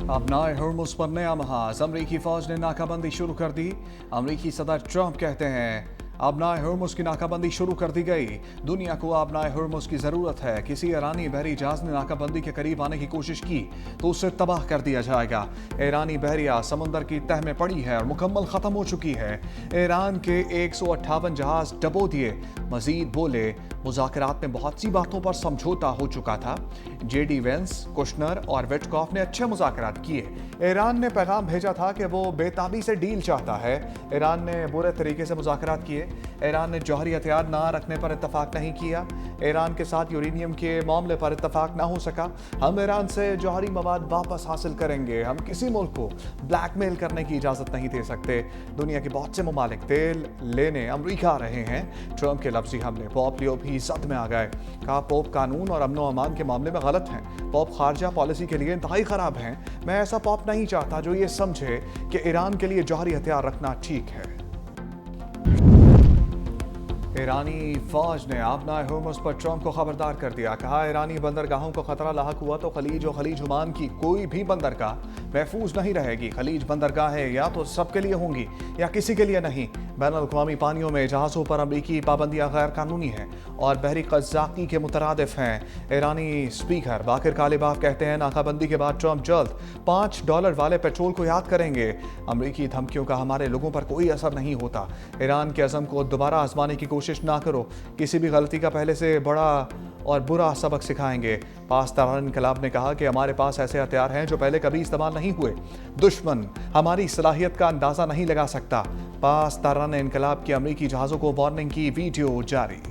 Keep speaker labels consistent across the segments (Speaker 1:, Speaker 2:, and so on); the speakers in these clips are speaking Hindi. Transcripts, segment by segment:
Speaker 1: अपनाए हुर्मुज़ पर नया महाज, अमरीकी फौज ने नाकाबंदी शुरू कर दी। अमरीकी सदर ट्रंप कहते हैं अपनाए हुर्मुज़ की नाकाबंदी शुरू कर दी गई। दुनिया को अपनाए हुर्मुज़ की ज़रूरत है। किसी ईरानी बहरी जहाज ने नाकाबंदी के करीब आने की कोशिश की तो उसे तबाह कर दिया जाएगा। ईरानी बहरिया समुंदर की तह में पड़ी है और मुकम्मल ख़त्म हो चुकी है। ईरान के 158 जहाज डबो दिए। मजीद बोले मुज़ाकरात में बहुत सी बातों पर समझौता हो चुका था। जेडी वेंस, कुशनर और विटकॉफ ने अच्छे मुज़ाकरात किए। ईरान ने पैगाम भेजा था कि वो बेताबी से डील चाहता है। ईरान ने बुरे तरीके से मुज़ाकरात किए। ईरान ने जौहरी हथियार ना रखने पर इत्तफाक नहीं किया। ईरान के साथ यूरेनियम के मामले पर इत्तफाक ना हो सका। हम ईरान से जौहरी मवाद वापस हासिल करेंगे। हम किसी मुल्क को ब्लैकमेल करने की इजाज़त नहीं दे सकते। दुनिया के बहुत से ममालिक तेल लेने अमरीका आ रहे हैं। ट्रंप के लफ्जी हमले। पॉप लियो भी जद में आ गए। कहा पॉप कानून और अमनो अमान के मामले में गलत हैं। पॉप खारजा पॉलिसी के लिए इंतहाई ख़राब हैं। मैं ऐसा पॉप नहीं चाहता जो ये समझे कि ईरान के लिए जौहरी हथियार रखना ठीक है। ईरानी फौज ने अपनाए हुर्मुज़ पर ट्रंप को खबरदार कर दिया। कहा ईरानी बंदरगाहों को खतरा लाहक हुआ तो खलीज और खलीज उमान की कोई भी बंदरगाह महफूज नहीं रहेगी। खलीज बंदरगाहें या तो सबके लिए होंगी या किसी के लिए नहीं। बैनुल-अक़वामी पानियों में जहाज़ों पर अमरीकी पाबंदियाँ गैर कानूनी हैं और बहरी क़ज़्ज़ाक़ी के मुतरादिफ हैं। ईरानी स्पीकर बाकिर कालिबाफ कहते हैं नाकाबंदी के बाद ट्रंप जल्द $5 वाले पेट्रोल को याद करेंगे। अमरीकी धमकियों का हमारे लोगों पर कोई असर नहीं होता। ईरान के अज़म को दोबारा आजमाने की कोशिश ना करो। किसी भी गलती का पहले से बड़ा और बुरा सबक सिखाएंगे। पाकिस्तान इनकलाब ने कहा कि हमारे पास ऐसे हथियार हैं जो पहले कभी इस्तेमाल नहीं हुए। दुश्मन हमारी सलाहियत का अंदाजा नहीं लगा सकता। पाकिस्तान इनकलाब की अमरीकी जहाज़ों को वार्निंग की वीडियो जारी।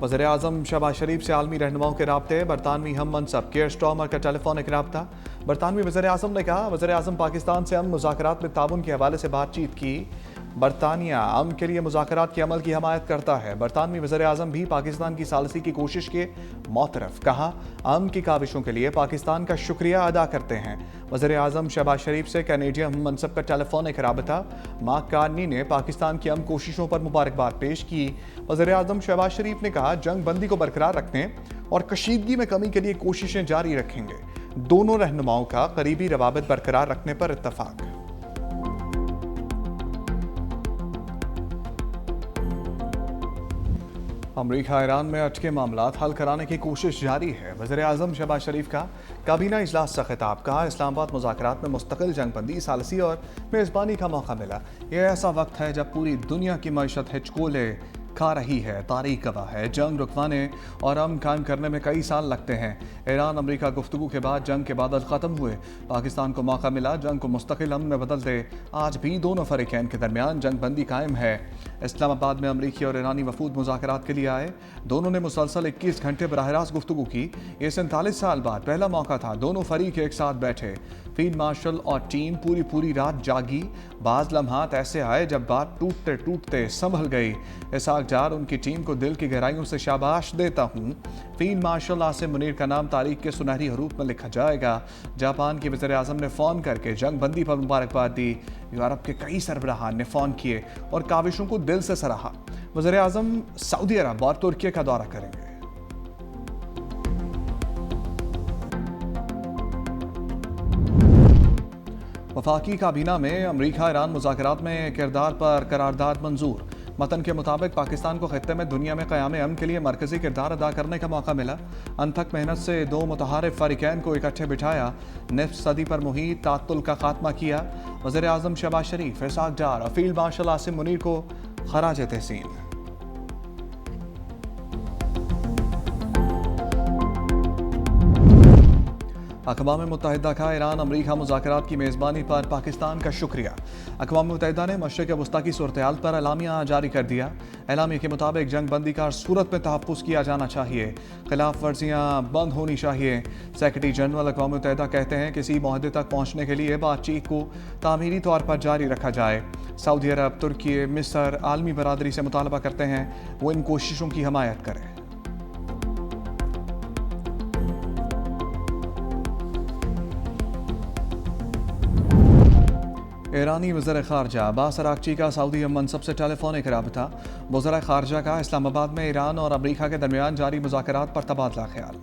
Speaker 1: वज़ीर-ए-आज़म शहबाज शरीफ से आलमी रहनुमाओं के राब्ते। बरतानवी हम मनसब केयर स्टॉर्मर का टेलीफोनिक राब्ता। बरतानवी वज़ीर-ए-आज़म ने कहा वज़ीर-ए-आज़म पाकिस्तान से अमन मुज़ाकरात में ताउन के हवाले से बातचीत की। बरतानिया अमन के लिए मुज़ाकरात के अमल की हमायत करता है। बरतानवी वज़ीर-ए-आज़म भी पाकिस्तान की सालसी की कोशिश के मोतरफ। कहा अमन की काविशों के लिए पाकिस्तान का शुक्रिया अदा करते हैं। वज़ीर-ए-आज़म शहबाज शरीफ से कैनेडियन हम मनसब का टेलीफोनिक राबता। मार्क कार्नी ने पाकिस्तान की अमन कोशिशों पर मुबारकबाद पेश की। वज़ीर-ए-आज़म शहबाज शरीफ ने कहा जंग बंदी को बरकरार रखने और कशीदगी में कमी के लिए कोशिशें जारी रखेंगे। दोनों रहनुमाओं का करीबी रवाबित बरकरार रखने पर इत्तफाक। अमरीका ईरान में अटके मामलात हल कराने की कोशिश जारी है। वज़ीर-ए-आज़म शहबाज शरीफ का काबीना इजलास से खिताब। कहा इस्लामाबाद मुज़ाकरात में मुस्तकिल जंगबंदी सालसी और मेज़बानी का मौका मिला। यह ऐसा वक्त है जब पूरी दुनिया की मईशत हिचकोले खा रही है। तारीख गवाह है जंग रुकवाने और अमन कायम करने में कई साल लगते हैं। ईरान अमरीका गुफ्तगू के बाद जंग के बादल ख़त्म हुए। पाकिस्तान को मौका मिला जंग को मुस्तकिल अमन में बदल दे। आज भी दोनों फरीकैन के दरमियान जंग बंदी कायम है। इस्लामाबाद में अमरीकी और ईरानी वफूद मुज़ाकरात के लिए आए। दोनों ने मुसलसल 21 घंटे बराह रास्त गुफ्तगू की। ये 47 साल बाद पहला मौका था दोनों फरीक एक साथ बैठे। फील्ड मार्शल और टीम पूरी रात जागी। बाज लम्हात ऐसे आए जब बात टूटते टूटते संभल गई। इसाक जार उनकी टीम को दिल की गहराइयों से शाबाश देता हूँ। फील्ड मार्शल आसिम मुनीर का नाम तारीख के सुनहरी हरूफ में लिखा जाएगा। जापान के वज़ीर-ए-आज़म ने फ़ोन करके जंग बंदी पर मुबारकबाद दी। यूरोप के कई सरबराहान ने फ़ोन किए और काविशों को दिल से सराहा। वज़ीर-ए-आज़म सऊदी अरब और तुर्की का दौरा करेंगे। वफाकी काबीना में अमरीका ईरान मुज़ाकरात में किरदार पर करारदाद मंजूर। मतन के मुताबिक पाकिस्तान को खित्ते में दुनिया में क़याम अमन के लिए मरकज़ी किरदार अदा करने का मौका मिला। अनथक मेहनत से दो मुतहारिफ फ़रीक़ैन को इकट्ठे बिठाया। निस्फ़ सदी पर मुहीत तात्तुल का खात्मा किया। वज़ीर-ए-आज़म शहबाज शरीफ, इसाक डार और फील्ड मार्शल आसिम मुनीर को खराज तहसीन। अक़वाम मुत्तहिदा का ईरान अमरीका मुज़ाकरात की मेज़बानी पर पाकिस्तान का शुक्रिया। अक़वाम मुत्तहिदा ने मशरिक़ वस्ता की सूरत-ए-हाल पर एलामिया जारी कर दिया। एलामिया के मुताबिक जंग बंदी का सूरत में तहफ़्फ़ुज़ किया जाना चाहिए। खिलाफ वर्जियाँ बंद होनी चाहिए। सेक्रेटरी जनरल अक़वाम मुत्तहिदा कहते हैं किसी मुआहदे तक पहुँचने के लिए बातचीत को तामीरी तौर पर जारी रखा जाए। सऊदी अरब, तुर्की, मिस्र आलमी बरादरी से मुतालबा करते हैं वो इन कोशिशों की हमायत करें। ईरानी वज़ीर ख़ारजा अब्बास अराग़ची का सऊदी मनसब से टेलीफोनिक रबता। वज़ीर ख़ारजा का इस्लामाबाद में ईरान और अमरीका के दरमियान जारी मुज़ाकरात पर तबादला ख्याल।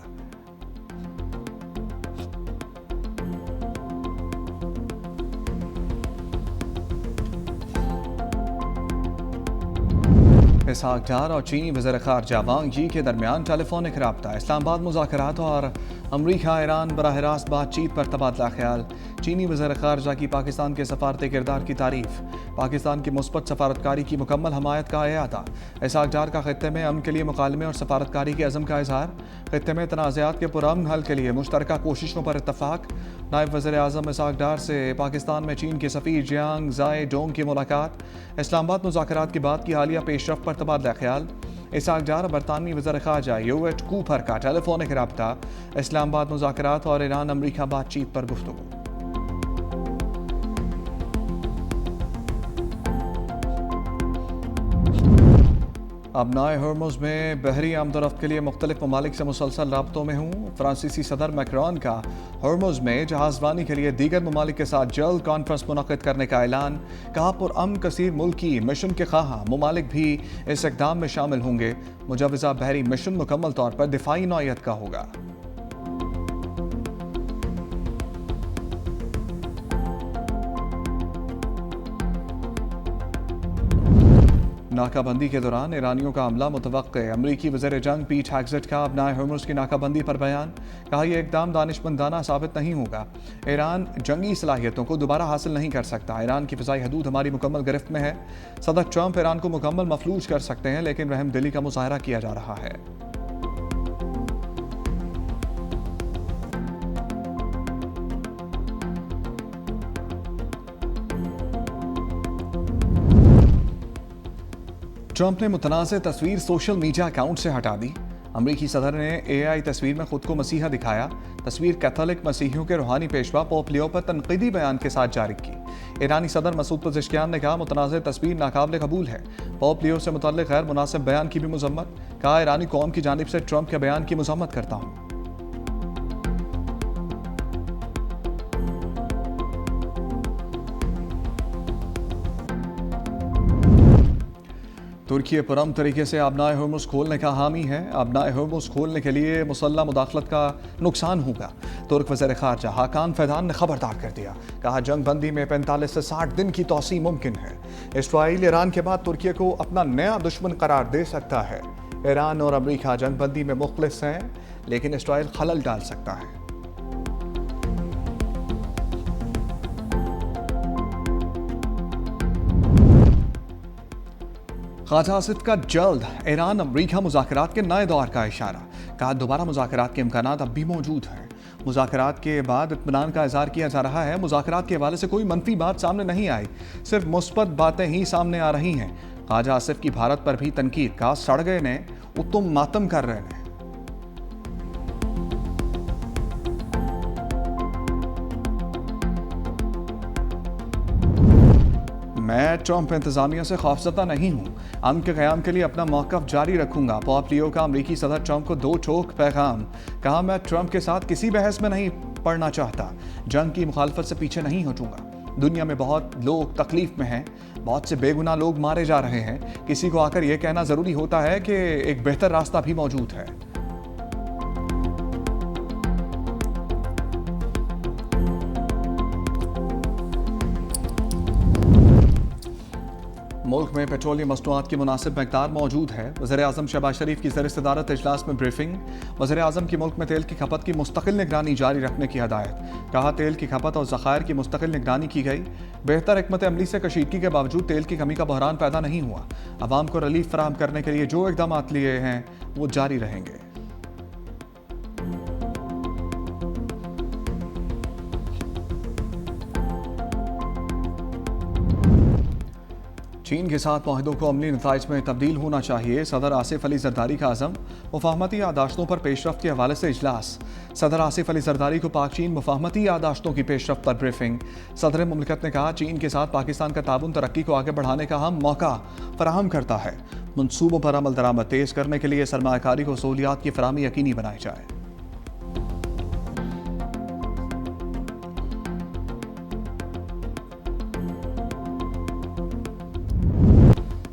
Speaker 1: इसहाक डार और चीनी वज़ीर ख़ारजा वांग जी के दरमियान टेलीफोनिक रबता। इस्लामाबाद मुज़ाकरात और अमरीका ईरान बराह रास्त बातचीत पर तबादला ख्याल। चीनी वज़ीर ख़ारजा की पाकिस्तान के सफारती किरदार की तारीफ। पाकिस्तान की मुस्बत सफारतकारी की मुकम्मल हमायत का अयादा। इसहाक डार का ख़ित्ते में अमन के लिए मुकालमे और सफारतकारी के अज़म का इजहार। ख़ित्ते में तनाज़ात के पुरअमन हल के लिए मुश्तरका कोशिशों पर इत्तफ़ाक़। नायब वज़ीर आज़म इसहाक डार से पाकिस्तान में चीन के सफ़ीर जियांग ज़ाए डोंग की मुलाकात। इस्लामाबाद मुज़ाकरात के बाद की हालिया पेशरफ़ पर तबादला ख्याल। इसहाक डार बरतानवी वज़ीर ख़ारजा यूएट कूपर का टेलीफोनिक रबता। इस्लामाबाद मुज़ाकरात और ईरान अमरीका बातचीत पर गुफ्तगू। अपनाए हॉर्मुज़ में बहरी आमदोरफ्त के लिए मुख्तलिफ ममालिक से मुसलसल राब्तों में हूँ। फ्रांसीसी सदर मैक्रोन का हॉर्मुज़ में जहाज़बानी के लिए दीगर ममालिक के साथ जल्द कॉन्फ्रेंस मुनक़िद करने का ऐलान। कहा पुरअमन कसीर मुल्की मिशन के ख़्वाह ममालिक भी इस इक़दाम में शामिल होंगे। मुजव्वज़ा बहरी मिशन मुकम्मल तौर पर दिफ़ाई नौइयत का होगा। नाकाबंदी के दौरान ईरानियों का हमला मुतवक्के। अमरीकी वज़ीर जंग पीट हेग्सेट का अपनाए हॉर्मुज़ की नाकाबंदी पर बयान। कहा यह इक़दाम दानिशमंदाना साबित नहीं होगा। ईरान जंगी सलाहियतों को दोबारा हासिल नहीं कर सकता। ईरान की फ़िज़ाई हदूद हमारी मुकम्मल गिरफ्त में है। सदर ट्रंप ईरान को मुकम्मल मफलूज कर सकते हैं, लेकिन रहमदिली का मुज़ाहरा किया जा रहा है। ट्रंप ने मुतनाज़ तस्वीर सोशल मीडिया अकाउंट से हटा दी। अमरीकी सदर ने AI तस्वीर में खुद को मसीहा दिखाया। तस्वीर कैथोलिक मसीहियों के रूहानी पेशवा पोप लियो पर तनकीदी बयान के साथ जारी की। ईरानी सदर मसूद पज़ेश्कियान ने कहा मुतनाज़ तस्वीर नाकाबिल कबूल है। पोप लियो से मुतल्लिक़ गैर मुनासिब बयान की भी मज़म्मत। कहा ईरानी कौम की जानिब से ट्रंप के बयान की मज़म्मत करता हूँ। तुर्की पुरअमन तरीके से अपनाए हॉर्मुज़ खोलने का हामी है। अपनाए हॉर्मुज़ खोलने के लिए मुसल्लह मुदाखलत का नुकसान होगा। तुर्क वज़ीर ख़ारजा हाकान फैदान ने खबरदार कर दिया। कहा जंग बंदी में 45 से 60 दिन की तौसी मुमकिन है। इसराइल ईरान के बाद तुर्की को अपना नया दुश्मन करार दे सकता है। ईरान और अमरीका जंग बंदी में मुखलिस हैं, लेकिन इसराइल खलल डाल सकता है। ख्वाजा आसिफ का जल्द ईरान अमरीका मुज़ाकरात के नए दौर का इशारा। कहा दोबारा मुज़ाकरात के इम्कानात अब भी मौजूद हैं। मुज़ाकरात के बाद इत्मीनान का इज़हार किया जा रहा है। मुज़ाकरात के हवाले से कोई मनफी बात सामने नहीं आई, सिर्फ मुस्बत बातें ही सामने आ रही हैं। ख्वाजा आसिफ की भारत पर भी तनकीद। कहा सड़ गए ने उत्तम मातम कर रहे हैं। मैं ट्रंप इंतजामिया से खौफज़दा नहीं हूँ। अमन के क़याम के लिए अपना मौक़िफ़ जारी रखूंगा। पोप लियो का अमरीकी सदर ट्रंप को दो टोक पैगाम। कहा मैं ट्रंप के साथ किसी बहस में नहीं पड़ना चाहता। जंग की मुखालफत से पीछे नहीं हटूंगा। दुनिया में बहुत लोग तकलीफ में हैं, बहुत से बेगुनाह लोग मारे जा रहे हैं। किसी को आकर यह कहना ज़रूरी होता है कि एक बेहतर रास्ता भी मौजूद है। मुल्क में पेट्रोलियम मसनूआत की मुनासिब मकदार मौजूद है। वज़ीर आज़म शहबाज शरीफ की ज़र सदारत इजलास में ब्रीफिंग। वज़ीर आज़म की मुल्क में तेल की खपत की मुस्तकिल निगरानी जारी रखने की हदायत। कहा तेल की खपत और ज़खायर की मुस्तकिल निगरानी की गई। बेहतर हिकमत अमली से कशीदगी के बावजूद तेल की कमी का बहरान पैदा नहीं हुआ। अवाम को रिलीफ फराहम करने के लिए जो इक़दाम लिए हैं वो जारी रहेंगे। चीन के साथ माहिदों को अमली नताइज में तब्दील होना चाहिए। सदर आसिफ अली जरदारी का अज़म। मुफाहमती यादाश्तों पर पेशरफ्त के हवाले से इजलास। सदर आसिफ अली जरदारी को पाक चीन मुफाहमती यादाश्तों की पेशरफ्त पर ब्रीफिंग। सदर मुमलिकत ने कहा चीन के साथ पाकिस्तान का ताउन तरक्की को आगे बढ़ाने का हम मौका फराहम करता है। मनसूबों पर अमल दरामद तेज़ करने के लिए सरमायाकारी को सहूलियात की फराहमी यकीनी बनाई जाए।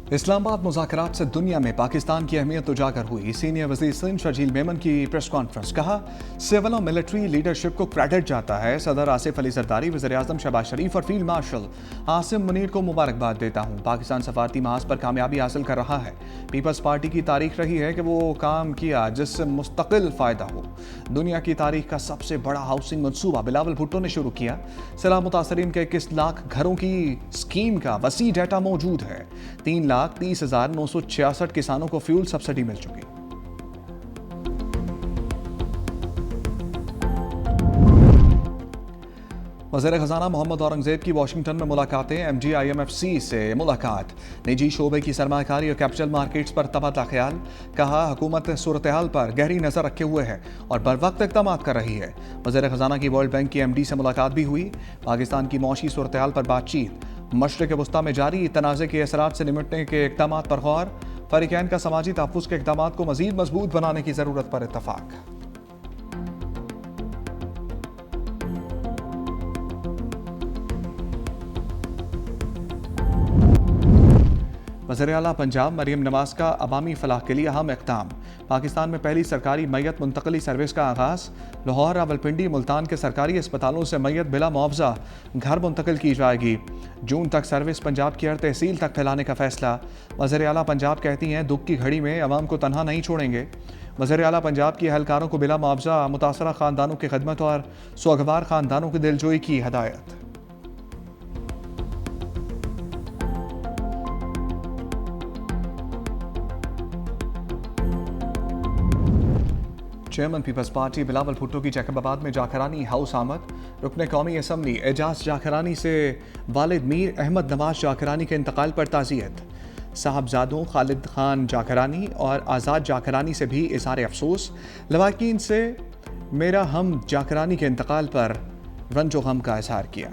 Speaker 1: इस्लामाबाद मुज़ाकरात से दुनिया में पाकिस्तान की अहमियत उजागर हुई। सीनियर वज़ीर सिंध शर्जील मेमन की प्रेस कॉन्फ्रेंस। कहा, सिविल और मिलिट्री लीडरशिप को क्रेडिट जाता है। सदर आसिफ अली जरदारी, वज़ीर-ए-आज़म शहबाज शरीफ और फील्ड मार्शल आसिम मुनीर को मुबारकबाद देता हूँ। पाकिस्तान सफारती महाज पर कामयाबी हासिल कर रहा है। पीपल्स पार्टी की तारीख रही है कि वो काम किया जिससे मुस्तकिल फ़ायदा हो। दुनिया की तारीख का सबसे बड़ा हाउसिंग मनसूबा बिलावल भुट्टो ने शुरू किया। सैलाब मुतासरीन के 21 लाख घरों की स्कीम का वसी डाटा मौजूद है। 3,30,966 किसानों को फ्यूल सब्सिडी मिल चुकी। वज़ीर ख़ज़ाना मोहम्मद औरंगज़ेब की वाशिंगटन में मुलाकातें। MG-IMFC से मुलाकात। निजी शोबे की सरमायाकारी और कैपिटल मार्केट्स पर तबादला ख्याल। कहा, हुकूमत सूरत हाल पर गहरी नज़र रखे हुए है और बर वक्त इक़दाम कर रही है। वज़ीर ख़ज़ाना की वर्ल्ड बैंक की MD से मुलाकात भी हुई। पाकिस्तान की मौशी सूरत हाल पर बातचीत। मशरिक़ वस्ता में जारी तनाज़े के असरात से निमटने के इक़दाम पर गौर। फ़रीक़ैन का समाजी तहफ़्फ़ुज़ के इक़दाम को मज़ीद मजबूत बनाने की ज़रूरत पर इत्तफ़ाक़। वज़ीर आला पंजाब मरीम नवाज का अवामी फलाह के लिए अहम इक़दाम। पाकिस्तान में पहली सरकारी मैयत मुंतकली सर्विस का आगाज़। लाहौर, रावलपिंडी, मुल्तान के सरकारी अस्पतालों से मैयत बिला मुआवजा घर मुंतकिल की जाएगी। जून तक सर्विस पंजाब की हर तहसील तक फैलाने का फैसला। वज़ीर आला पंजाब कहती हैं, दुख की घड़ी में अवाम को तनहा नहीं छोड़ेंगे। वज़ीर आला पंजाब की अहलकारों को बिला मुआवजा मुतासरा ख़ानदानों की खिदमत और सुगवार ख़ानदानों की दिलजोई की हदायत। Chairman Peoples Party Bilawal Bhutto की जैकबाबाद में जाखरानी हाउस आमद। रुकन कौमी असम्बली एजाज जाखरानी से वालिद मीर अहमद नवाज जाखरानी के इंतकाल पर ताज़ियत। साहबजादों खालिद खान जाखरानी और आज़ाद जाखरानी से भी इज़हार अफसोस। लवाकिन से मेरा हम जाखरानी के इंतकाल पर रंजो गम का इजहार किया।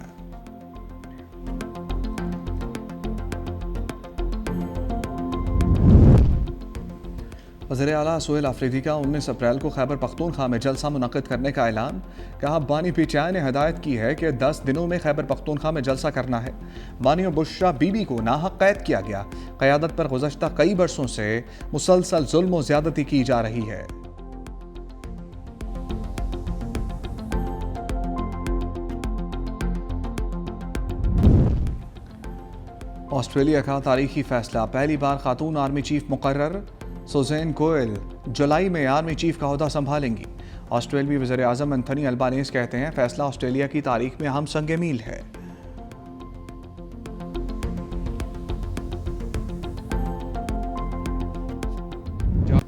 Speaker 1: वज़ीर आला सोहेल आफरीदी का 19 अप्रैल को खैबर पख्तूनख्वा में जलसा मुनक़्क़िद करने का ऐलान। कहा, बानी पीटीआई ने हदायत की है कि 10 दिनों में खैबर पख्तूनख्वा में जलसा करना है। बानी और बुशरा बीबी को नाहक कैद किया गया। क़यादत पर गुज़श्ता कई बरसों से मुसलसल जुल्म और ज़्यादती की जा रही है। ऑस्ट्रेलिया का तारीखी फैसला। पहली बार खातून आर्मी चीफ मुकर्रर। सुज़ैन कोयल जुलाई में आर्मी चीफ का ओहदा संभालेंगी। ऑस्ट्रेलियाई वज़ीर-ए-आज़म एंथनी अल्बानीज़ कहते हैं, फैसला ऑस्ट्रेलिया की तारीख में अहम संग मील है।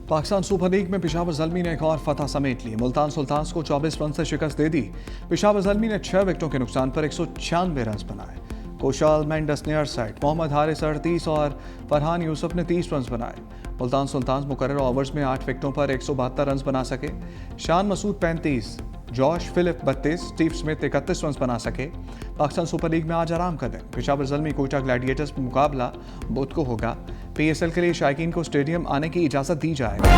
Speaker 1: पाकिस्तान सुपर लीग में पेशावर ज़ल्मी ने एक और फतह समेट ली। मुल्तान सुल्तान्स को 24 रन से शिकस्त दे दी। पेशावर ज़ल्मी ने 6 विकेटों के नुकसान पर 196 रन बनाए। कोशाल मेंडस ने 68, मोहम्मद हारिस 38 और फरहान यूसुफ ने 30 रन बनाए। मुल्तान सुल्तान्स मुकर्रर ओवर्स में 8 विकेटों पर 172 रन बना सके। Shan Masood 35, Josh Philippe 32, Steve Smith 31 run बना सके। पाकिस्तान सुपर लीग में आज आराम का दिन। पेशावर ज़ल्मी कोयटा ग्लैडिएटर्स में मुकाबला बुध को होगा। PSL के लिए शायकीन को स्टेडियम आने की इजाज़त दी जाएगी।